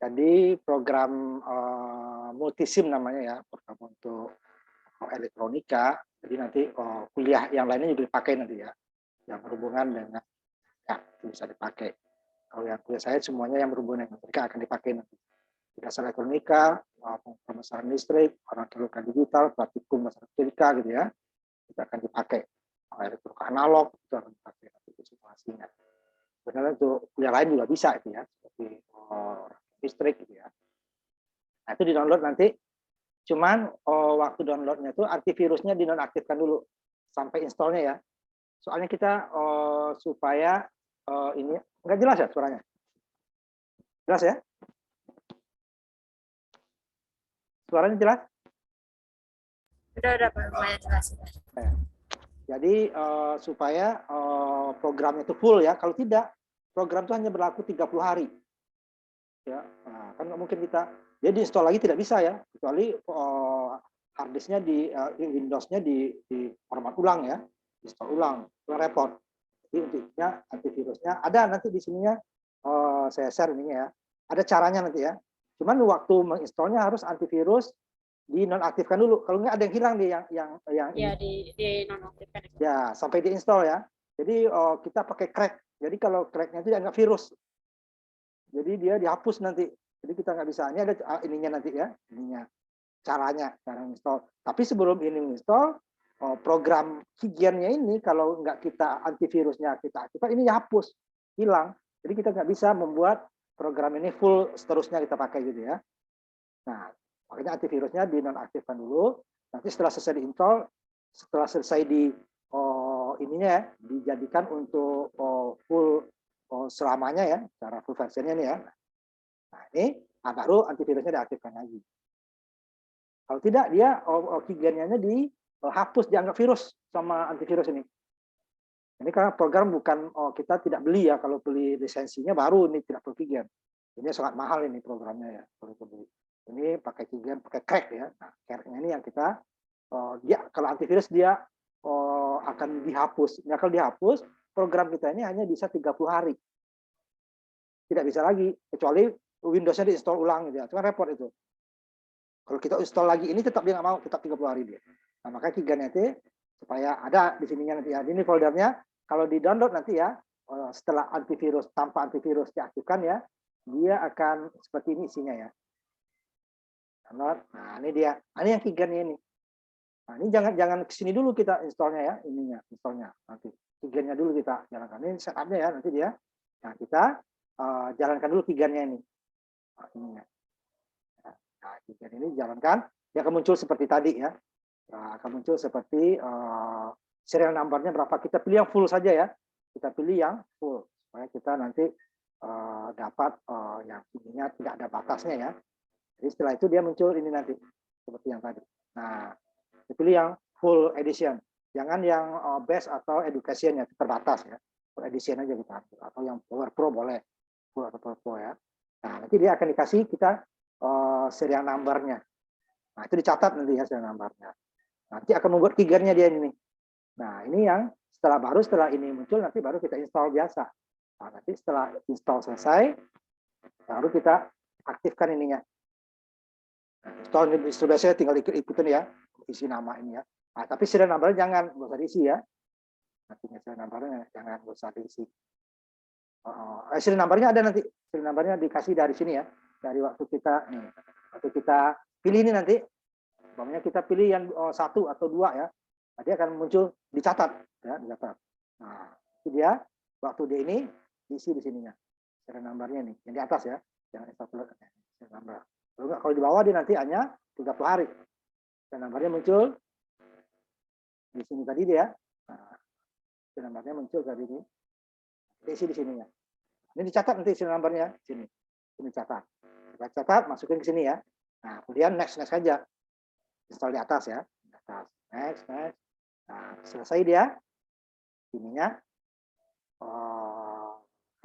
Jadi program multisim namanya ya, program untuk elektronika. Jadi nanti kuliah yang lainnya juga dipakai nanti ya, yang berhubungan dengan ya itu bisa dipakai. Kalau yang kuliah saya semuanya yang berhubungan dengan elektronika akan dipakai nanti. Dasar elektronika, pemasaran listrik, orang elektronika digital, praktikum dasar elektronika gitu ya, itu akan dipakai. Elektronika analog itu akan dipakai nanti itu simulasinya. Sebenarnya untuk kuliah lain juga bisa itu ya, seperti listrik gitu ya. Nah itu di download nanti. Cuman waktu downloadnya itu antivirusnya dinonaktifkan dulu sampai installnya ya. Soalnya kita supaya ini nggak jelas ya suaranya. Jelas ya? Suaranya jelas? Udah Pak, lumayan jelas. Jadi supaya programnya itu full ya. Kalau tidak, program itu hanya berlaku 30 hari. Ya, nah, kan nggak mungkin kita jadi install lagi tidak bisa ya, kecuali harddisknya di Windows-nya di format ulang ya, install ulang, itu repot. Jadi intinya antivirusnya ada nanti di sininya, saya share ininya ya, ada caranya nanti ya. Cuman waktu menginstalnya harus antivirus dinonaktifkan dulu. Kalau nggak ada yang hilang di yang ya di nonaktifkan. Ya sampai diinstal ya. Jadi kita pakai crack. Jadi kalau cracknya itu dianggap virus. Jadi dia dihapus nanti. Jadi kita nggak bisa. Ini ada ininya nanti ya, ininya caranya, cara install. Tapi sebelum ini install, program Kigennya ini kalau nggak kita antivirusnya kita aktifkan, ini dihapus, hilang. Jadi kita nggak bisa membuat program ini full seterusnya kita pakai gitu ya. Nah, makanya antivirusnya dinonaktifkan dulu. Nanti setelah selesai diinstal, setelah selesai di ininya ya, dijadikan untuk full selamanya ya, cara full versionnya nih ya. Nah ini baru antivirusnya diaktifkan lagi. Kalau tidak dia Kigennya dihapus, dianggap virus sama antivirus ini. Ini karena program bukan kita tidak beli ya, kalau beli lisensinya baru ini tidak perlu Kigen. Ini sangat mahal ini programnya ya, perlu beli. Ini pakai Kigen, pakai crack ya. Nah, cracknya ini yang kita dia kalau antivirus dia akan dihapus. Nah, kalau dihapus, program kita ini hanya bisa 30 hari. Tidak bisa lagi, kecuali Windows-nya diinstal ulang gitu ya. Itu kan repot itu. Kalau kita install lagi ini tetap dia nggak mau, tetap 30 hari dia. Nah, makanya Kigennya supaya ada di sininya nanti ya. Ini foldernya, kalau di-download nanti ya, setelah antivirus, tanpa antivirus diaktifkan ya, dia akan seperti ini isinya ya. Download. Nah, ini dia. Nah, ini yang Kigennya ini. Nah, ini jangan kesini dulu kita installnya ya, ininya, installnya nanti. Kigennya dulu kita jalankan. Ini setupnya ya, nanti dia. Nah, kita jalankan dulu Kigennya ini. Nah, ininya. Nah, Kigen ini jalankan, dia akan muncul seperti tadi ya. Nah, akan muncul seperti serial number-nya berapa. Kita pilih yang full saja ya. Kita pilih yang full. Supaya kita nanti dapat yang ininya tidak ada batasnya ya. Jadi setelah itu dia muncul ini nanti. Seperti yang tadi. Nah, pilih yang full edition, jangan yang base atau education ya, terbatas ya, full edition aja kita atur, atau yang Power Pro boleh, full atau Power Pro ya. Nah nanti dia akan dikasih kita serial number-nya. Nah itu dicatat nanti ya serial number-nya. Nanti akan membuat Kigennya dia ini. Nah ini yang setelah ini muncul nanti baru kita install biasa. Nah, nanti setelah install selesai, baru kita aktifkan ininya. Install biasanya tinggal ikutin ya, isi nama ini ya. Nah, tapi serial number jangan nggak usah diisi ya. Nantinya serial numbernya jangan nggak usah diisi. Serial numbernya ada nanti. Serial numbernya dikasih dari sini ya. Dari waktu kita nih, waktu kita pilih ini nanti, umpamanya kita pilih yang 1 atau 2 ya. Nanti akan muncul dicatat ya, dicatat. Nah, itu dia waktu dia ini diisi di sininya. Serial numbernya nih, yang di atas ya. Jangan install serial number. Kalau di bawah dia nanti hanya 30 hari. Dan nomornya muncul di sini tadi dia. Nah, nomornya muncul tadi ini. Isi di sininya. Ini dicatat nanti isi nomornya sini. Ini catat. Kita catat, masukin ke sini ya. Nah, kemudian next aja. Install di atas ya. Di atas. Next. Nah, selesai dia. Ininya.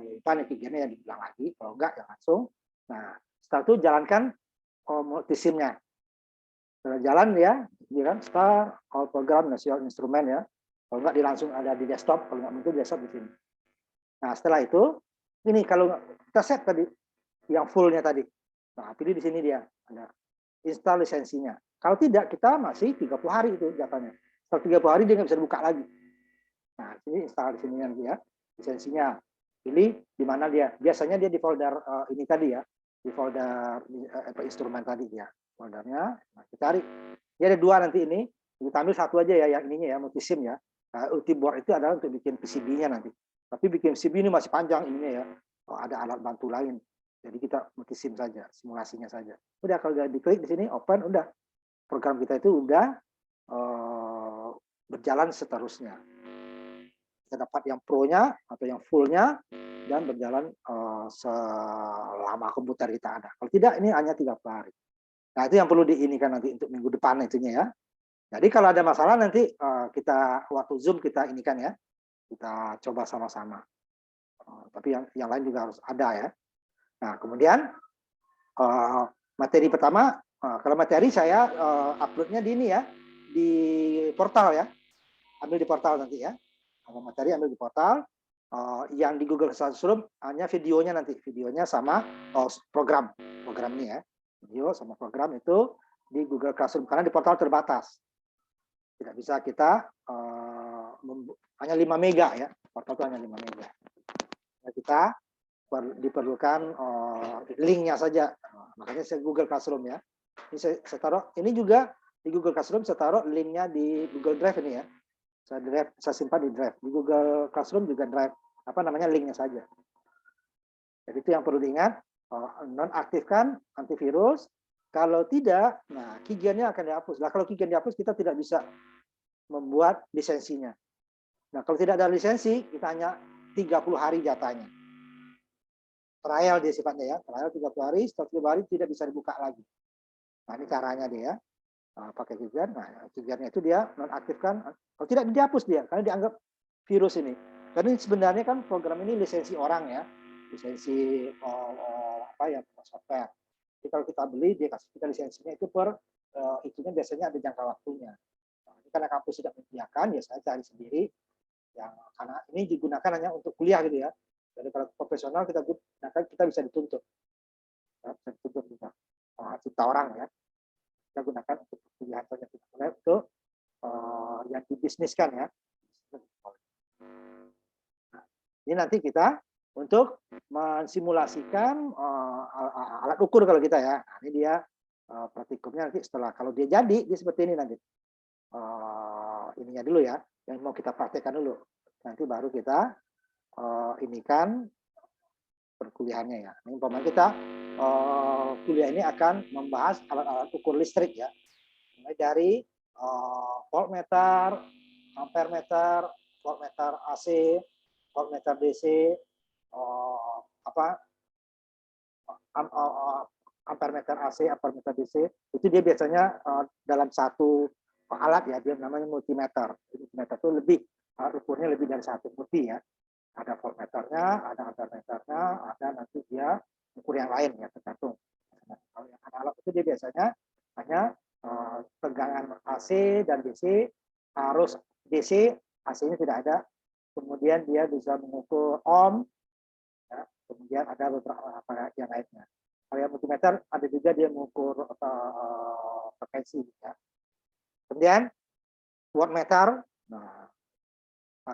Lupa nih Kigennya ya dibilang lagi. Kalau enggak ya langsung. Nah, setelah itu jalankan multisimnya. Setelah jalan ya, kan start all program national instrumen ya. Kalau enggak dia langsung ada di desktop, kalau enggak muncul desktop di sini. Nah setelah itu, ini kalau kita set tadi yang fullnya tadi, Nah, pilih di sini dia ada install lisensinya. Kalau tidak, kita masih 30 hari itu jatahnya. Setelah 30 hari dia nggak bisa dibuka lagi. Nah, ini install di sini nanti ya, lisensinya. Pilih di mana dia. Biasanya dia di folder ini tadi ya, di folder instrumen tadi ya. Foldernya, nah, kita cari. Dia ada dua nanti ini. Kita ambil satu aja ya, yang ininya ya, multisim ya. Nah, Ultiboard itu adalah untuk bikin PCB-nya nanti. Tapi bikin PCB ini masih panjang ininya ya. Ada alat bantu lain. Jadi kita multisim saja, simulasinya saja. Udah kalau udah diklik di sini open, udah program kita itu udah berjalan seterusnya. Kita dapat yang pro-nya atau yang full-nya dan berjalan selama komputer kita ada. Kalau tidak ini hanya 30 hari. Nah, itu yang perlu diinikan nanti untuk minggu depan itunya ya. Jadi kalau ada masalah nanti kita waktu Zoom kita inikan ya. Kita coba sama-sama. Tapi yang lain juga harus ada ya. Nah, kemudian materi pertama, kalau materi saya uploadnya di ini ya, di portal ya. Ambil di portal nanti ya. Kalau materi ambil di portal. Yang di Google Classroom hanya videonya nanti. Videonya sama program ini ya. Video sama program itu di Google Classroom. Karena di portal terbatas. Tidak bisa kita hanya 5 mega ya. Portal itu hanya 5 mega. Nah, kita diperlukan linknya saja. Makanya saya Google Classroom ya. Ini saya taruh. Ini juga di Google Classroom saya taruh linknya di Google Drive ini ya. Saya simpan di Drive. Di Google Classroom juga Drive. Apa namanya linknya saja. Jadi itu yang perlu diingat. Nonaktifkan antivirus. Kalau tidak, nah keygen-nya akan dihapus. Nah kalau keygen dihapus kita tidak bisa membuat lisensinya. Nah kalau tidak ada lisensi kita hanya 30 hari jatahnya. Trial dia sifatnya ya. Trial 30 hari, setelah 30 hari tidak bisa dibuka lagi. Nah ini caranya dia. Pakai keygen. Nah keygen-nya itu dia nonaktifkan. Kalau tidak dihapus dia karena dianggap virus ini. Karena sebenarnya kan program ini lisensi orang ya, lisensi apa ya software. Jadi kalau kita beli dia kasih kita lisensinya itu itunya biasanya ada jangka waktunya. Nah, ini karena kampus tidak menyediakan ya saya cari sendiri yang karena ini digunakan hanya untuk kuliah gitu ya. Jadi kalau profesional kita gunakan kita bisa dituntut, bisa dituntut juga juta orang ya. Kita gunakan untuk kuliah saja untuk yang dibisniskan ya. Ini nanti kita untuk mensimulasikan alat ukur kalau kita ya. Nah, ini dia praktikumnya nanti setelah kalau dia jadi dia seperti ini nanti. Ininya dulu ya, yang mau kita praktekkan dulu. Nanti baru kita inikan perkuliahannya ya. Ini umpamanya kita kuliah ini akan membahas alat-alat ukur listrik ya. Mulai dari voltmeter, ampermeter, voltmeter AC, voltmeter DC, ampermeter AC, ampermeter DC, itu dia biasanya dalam satu alat ya, dia namanya multimeter. Multimeter itu lebih ukurnya lebih dari satu multi ya. Ada voltmeternya, ada ampermeternya, ada nanti dia ukur yang lain ya tergantung. Kalau yang analog itu dia biasanya hanya tegangan AC dan DC harus DC, AC-nya tidak ada. Kemudian dia bisa mengukur ohm, ya. Kemudian ada beberapa yang lainnya. Kalau yang multimeter ada juga dia mengukur frekuensi. Ya. Kemudian wattmeter. Nah,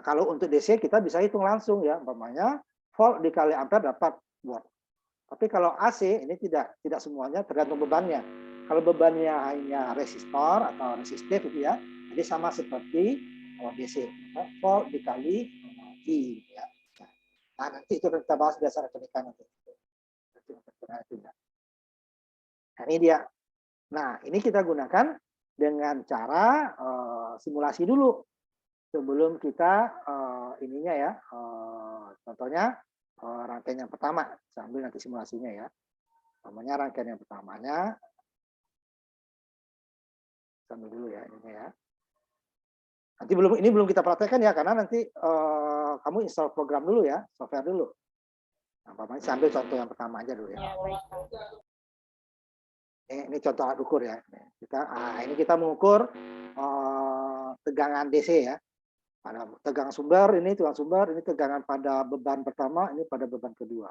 kalau untuk DC kita bisa hitung langsung ya, umpamanya volt dikali ampere dapat watt. Tapi kalau AC ini tidak semuanya tergantung bebannya. Kalau bebannya hanya resistor atau resistif itu ya, jadi sama seperti DC. Volt dikali I. Ya. Nah, nanti itu kita bahas dasar elektronika nanti. Nah, ini dia. Nah, ini kita gunakan dengan cara simulasi dulu sebelum kita ininya ya. Contohnya rangkaian yang pertama, sambil nanti simulasinya ya. Namanya rangkaian yang pertamanya. Sambil dulu ya ini ya. Nanti belum kita praktekkan ya karena nanti kamu install program dulu ya, software dulu. Nah, sambil contoh yang pertama aja dulu ya. Ini contoh alat ukur ya. Ini kita mengukur tegangan DC ya. Pada tegangan sumber ini tegangan pada beban pertama, ini pada beban kedua.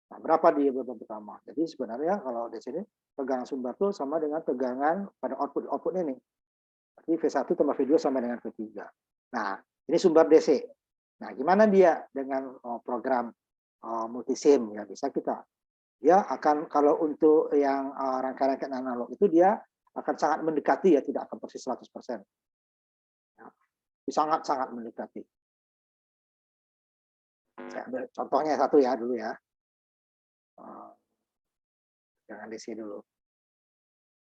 Nah, berapa di beban pertama? Jadi sebenarnya kalau di sini tegangan sumber itu sama dengan tegangan pada output ini. Jadi V1 tambah V2 sama dengan V3. Nah, ini sumber DC. Nah, gimana dia dengan program multisim ya bisa kita. Dia akan kalau untuk yang rangkaian analog itu dia akan sangat mendekati ya, tidak akan persis 100%. Ya, sangat-sangat mendekati. Saya ambil contohnya satu ya dulu ya. Jangan DC dulu.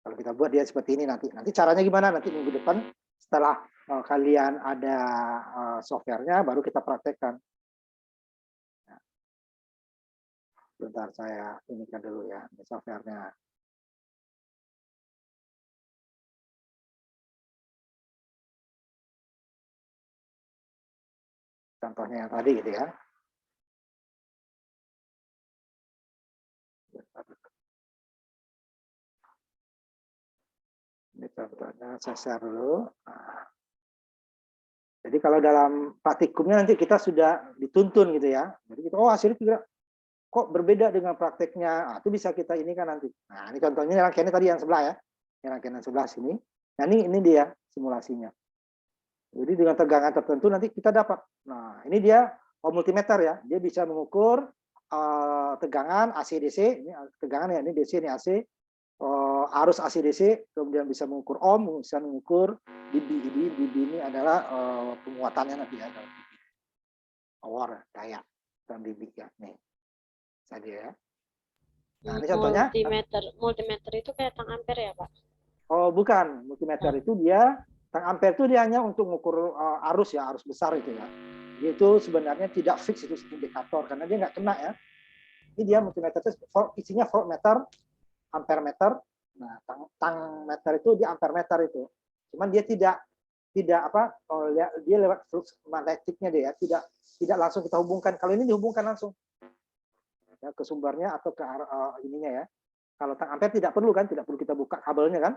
Kalau kita buat dia seperti ini nanti caranya gimana? Nanti minggu depan setelah kalian ada softwarenya baru kita praktekkan. Nah, bentar saya inikan dulu ya ini softwarenya. Contohnya yang tadi gitu ya. Ini contohnya saya share dulu. Nah, jadi kalau dalam praktikumnya nanti kita sudah dituntun gitu ya. Jadi kita hasilnya juga kok berbeda dengan prakteknya. Nah, itu bisa kita ini kan nanti. Nah, ini contohnya rangkaiannya tadi yang sebelah ya. Yang rangkaian yang sebelah sini. Nah, ini dia simulasinya. Jadi dengan tegangan tertentu nanti kita dapat. Nah, ini dia multimeter ya. Dia bisa mengukur tegangan AC DC. Ini tegangan ya, ini DC ini AC. Arus AC DC, kemudian bisa mengukur ohm, bisa mengukur dB. dB ini adalah penguatannya nanti ya, power daya dan dB ya. Nih, saja ya. Nah, ini contohnya. Multimeter itu kayak tang ampere ya, Pak? Oh, bukan. Multimeter itu dia tang ampere itu dia hanya untuk mengukur arus ya, arus besar itu ya. Itu sebenarnya tidak fix itu indikator karena dia nggak kena ya. Ini dia multimeter itu isinya voltmeter, ampere meter. Nah, tang meter itu di ampere meter itu. Cuman dia tidak apa dia lewat flux magnetiknya dia tidak langsung kita hubungkan. Kalau ini dihubungkan langsung ya, ke sumbernya atau ke ininya ya. Kalau tang ampere tidak perlu kan, tidak perlu kita buka kabelnya kan.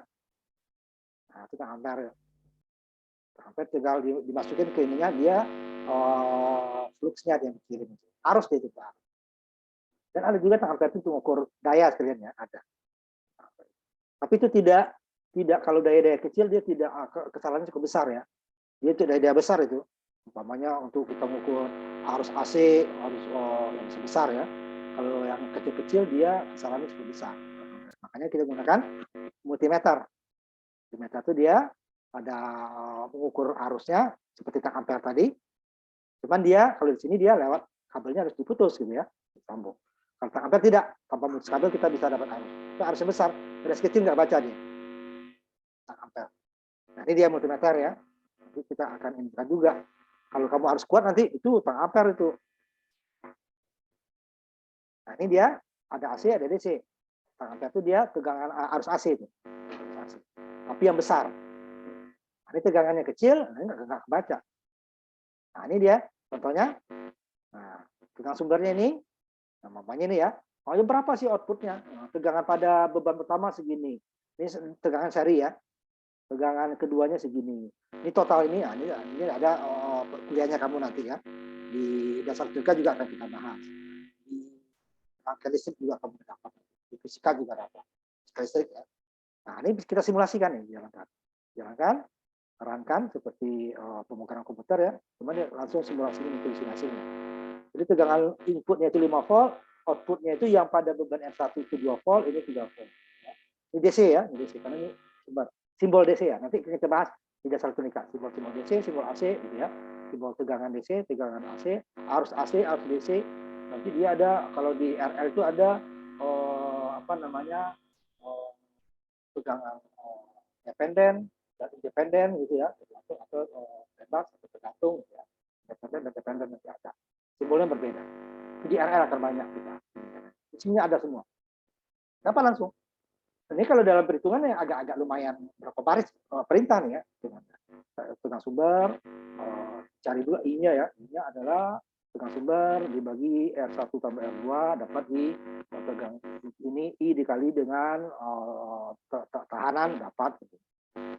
Nah, itu tang ampere. Tang ampere tinggal dimasukin ke ininya dia fluxnya dia kirim. Arus dia itu. Dan ada juga tang ampere itu untuk mengukur daya sekalian ya, ada. Tapi itu tidak kalau daya-daya kecil dia tidak kesalahannya cukup besar ya. Dia tidak daya besar itu. Umpamanya untuk kita mengukur arus AC, arus yang sebesar ya. Kalau yang kecil-kecil dia kesalahannya cukup besar. Makanya kita gunakan multimeter. Multimeter itu dia ada mengukur arusnya seperti tang ampere tadi. Cuman dia kalau di sini dia lewat kabelnya harus diputus gitu ya, disambung. Kalau tang ampere tidak, tanpa putus kabel kita bisa dapat arus. Itu arusnya besar, arus kecil nggak baca dia. Tang ampere. Nah, ini dia multimeter ya. Nanti kita akan input juga. Kalau kamu harus kuat nanti itu tang ampere itu. Nah, ini dia ada AC, ada DC. Tang ampere itu dia tegangan arus AC itu. Tapi yang besar. Nah, ini tegangannya kecil, ini nggak kebaca. Nah, ini dia contohnya. Nah, tegangan sumbernya ini. Nah, mamanya ini ya. Mau berapa sih outputnya? Nah, tegangan pada beban pertama segini. Ini tegangan seri ya. Tegangan keduanya segini. Ini total ini, nah, ini ada kuliahnya kamu nanti ya. Di dasar fisika juga akan kita bahas. Di rangkaian listrik juga kamu dapat. Di fisika juga dapat. Listrik ya. Nah, ini kita simulasikan ya, jalankan, terangkan seperti pemrograman komputer ya. Cuma dia langsung simulasi untuk hasilnya. Jadi tegangan inputnya itu 5 volt, outputnya itu yang pada beban R1 itu 2 volt, ini 3 volt. Ini DC ya, ini DC karena ini simbol DC ya. Nanti kita bahas di dasar elektronika, simbol DC, simbol AC gitu ya. Simbol tegangan DC, tegangan AC, arus DC. Nanti dia ada kalau di RL itu ada apa namanya? Tegangan dependen dan independen gitu ya, atau bebas atau tergantung gitu ya. Dependen nanti ada. Simbolnya berbeda. Di RL akan banyak kita. Isinya ada semua. Dapat langsung. Ini kalau dalam perhitungan yang agak-agak lumayan berapa baris perintah nih ya. Tegangan sumber, cari dulu I-nya ya. I-nya adalah tegangan sumber dibagi R1 tambah R2 dapat di tegangan ini I dikali dengan tahanan dapat.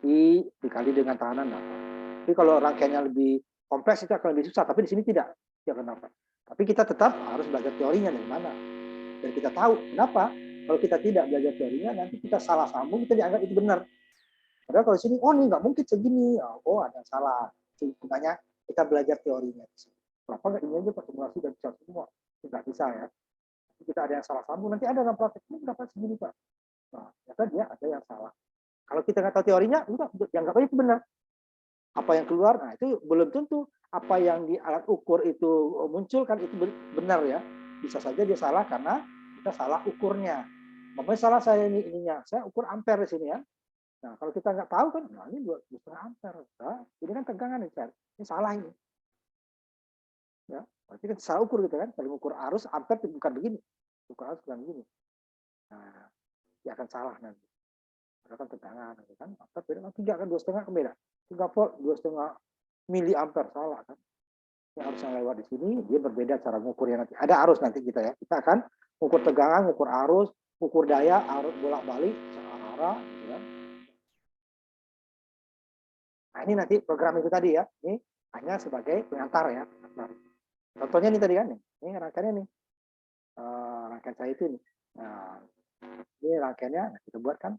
I dikali dengan tahanan dapat. Tapi kalau rangkaiannya lebih kompleks itu akan lebih susah. Tapi di sini tidak. Tidak kenapa. Tapi kita tetap harus belajar teorinya dari mana. Dan kita tahu kenapa kalau kita tidak belajar teorinya nanti kita salah sambung, kita dianggap itu benar. Padahal kalau di sini, oh ini nggak mungkin segini, oh ada salah. Makanya kita belajar teorinya. Kenapa nggak ini aja Pak, simulasi dan bisa semua? Nggak bisa ya. Kita ada yang salah sambung, nanti ada dalam praktek ini berapa segini Pak. Nah, ternyata dia ada yang salah. Kalau kita nggak tahu teorinya, enggak, dianggap aja itu benar. Apa yang keluar, nah itu belum tentu apa yang di alat ukur itu muncul kan itu benar ya. Bisa saja dia salah karena kita salah ukurnya. Makanya salah saya ininya, saya ukur ampere di sini ya. Nah kalau kita nggak tahu kan, nah ini 2,5 ampere. Nah, ini kan tegangan ini salah ini. Ya, berarti kan salah ukur gitu kan. Kalau ukur arus ampere bukan begini, ukur arus bukan begini. Nah, dia akan salah nanti. Karena kan tegangan, kan? Ampere beda kan 3 kan 2,5 kan beda. 3 volt 2,5 mili ampere salah kan. Yang arus yang lewat di sini dia berbeda cara mengukurnya nanti. Ada arus nanti kita ya. Kita akan ukur tegangan, ukur arus, ukur daya, arus bolak-balik searah gitu ya. Nah, ini nanti program itu tadi ya. Ini hanya sebagai pengantar ya. Contohnya ini tadi kan nih. Ini rangkaiannya nih. Rangkaian saya itu nih. Nah, ini rangkaiannya kita buat kan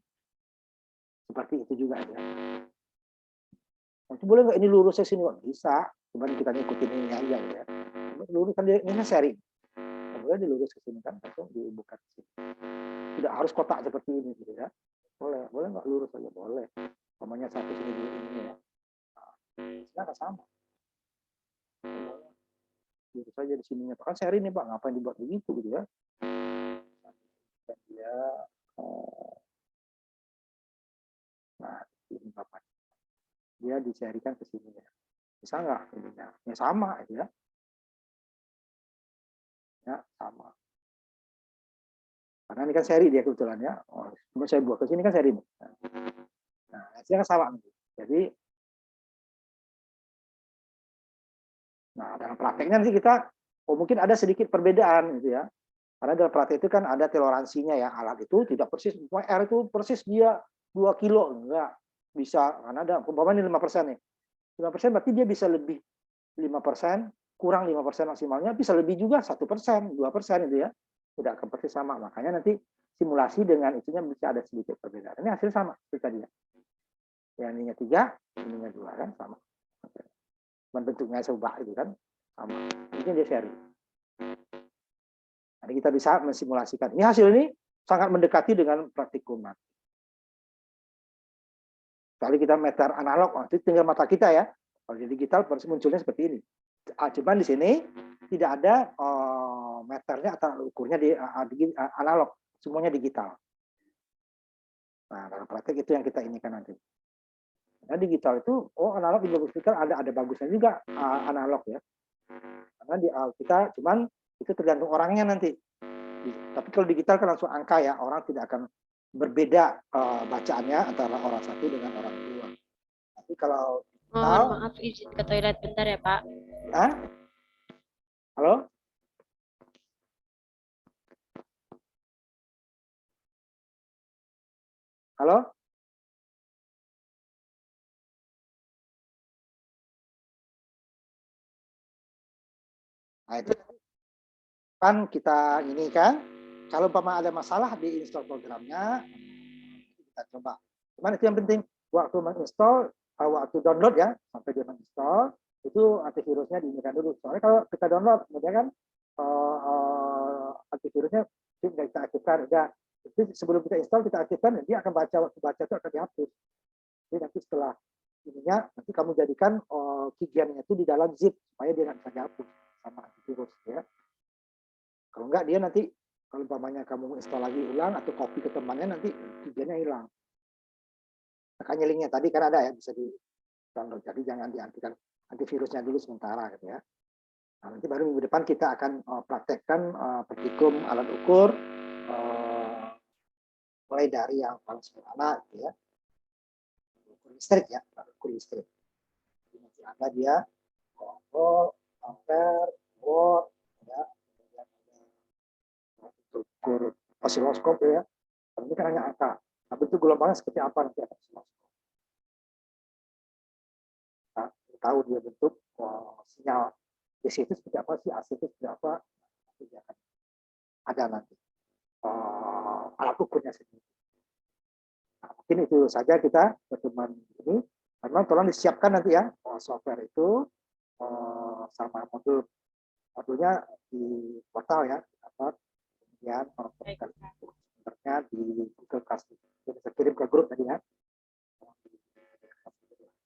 seperti itu juga ya. Nanti boleh nggak ini lurusnya sini? Bisa. Cuman kita ngikutin ini aja ya. Lurus kan ini seri. Boleh dilurus ke sini kan, langsung dibuka ke sini. Tidak harus kotak seperti ini gitu ya. Boleh nggak lurus aja boleh. Namanya satu sini dulu ini ya. Nah, sama. Lurus saja di sininya. Kan seri nih Pak, ngapain dibuat begitu gitu ya? Dan dia, nah ini Bapak. Dia diserikan ke sini ya. Bisa nggak ininya? Ya sama ya. Ya sama. Karena ini kan seri dia kebetulan ya. Oh, saya buat ke sini kan seri. Nah, hasilnya kan sama. Jadi, nah dalam prakteknya nanti kita, mungkin ada sedikit perbedaan gitu ya. Karena dalam praktek itu kan ada toleransinya ya. Alat itu tidak persis, R itu persis dia 2 kilo. Enggak bisa. Karena ada, umpamanya 5% nih. 5% berarti dia bisa lebih 5%, kurang 5% maksimalnya, bisa lebih juga 1%, 2% itu ya. Tidak akan persis sama. Makanya nanti simulasi dengan itunya bisa ada sedikit perbedaan. Ini hasil sama seperti tadi ya. Yang ininya 3, ininya 2 kan sama. Bentuknya coba itu kan sama. Ini dia seri. Jadi kita bisa mensimulasikan. Ini hasil ini sangat mendekati dengan praktikum. Kali kita meter analog, itu tinggal mata kita ya. Kalau di digital munculnya seperti ini. Cuman di sini tidak ada meternya atau ukurnya di analog, semuanya digital. Nah, dalam praktek itu yang kita inikan nanti. Nah, digital itu, analog digital ada bagusnya juga analog ya. Karena kita cuman itu tergantung orangnya nanti. Tapi kalau digital kan langsung angka ya, orang tidak akan berbeda bacaannya antara orang satu dengan orang kedua. Tapi kalau Mohon maaf izin ke toilet bentar ya Pak. Halo? Halo? Nah, itu kan kita ini kan, kalau umpama ada masalah di install programnya, kita coba. Cuman itu yang penting, waktu menginstall, waktu download ya, sampai dia menginstall, itu antivirusnya diinginkan dulu. Soalnya kalau kita download, kemudian kan antivirusnya tidak kita aktifkan, udah. Jadi sebelum kita install, kita aktifkan, dia akan baca, waktu baca itu akan dihapus. Jadi nanti setelah ininya, nanti kamu jadikan keygen-nya itu di dalam zip, supaya dia nggak bisa dihapus sama antivirus ya. Kalau enggak dia nanti, kalau umpamanya kamu install lagi ulang atau copy ke temannya, nanti keygen-nya hilang. Makanya linknya tadi kan ada ya, bisa di download. Jadi jangan diaktifkan antivirusnya dulu sementara gitu ya. Nah, nanti baru minggu depan kita akan praktekkan praktikum alat ukur mulai dari yang paling sederhana gitu ya. Ukur listrik ya, ukur listrik. Jadi nanti ada dia volt, ampere, watt ya. Kemudian ada ukur osiloskop ya. Ini kan hanya angka. Tapi itu gelombangnya seperti apa nanti akan osiloskop. Nah, tahu dia bentuk sinyal DC itu seperti apa sih, AC itu seperti apa, nanti dia akan ada nanti. alat ukurnya sendiri. Nah, mungkin itu saja kita pertemuan ini. Teman-teman tolong disiapkan nanti ya software itu sama modulnya di portal ya, kemudian sumbernya di Google Classroom. Bisa kirim ke grup tadi ya.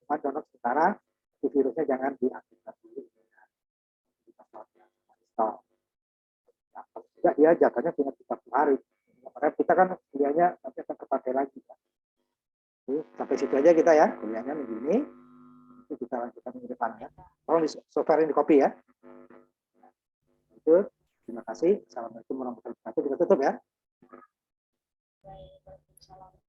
Cuma download sementara, di virusnya jangan diaktifkan dulu. Nah, kalau tidak dia jatuhnya cuma 30 hari. Karena kita kan kuliahnya nanti akan terpakai lagi. Jadi, sampai situ aja kita ya, kuliahnya minggu ini. Itu kita lanjutkan minggu depan ya. Tolong di software ini di copy ya. Itu, terima kasih. Assalamualaikum warahmatullahi wabarakatuh. Kita tutup ya. Baik, Waalaikumsalam.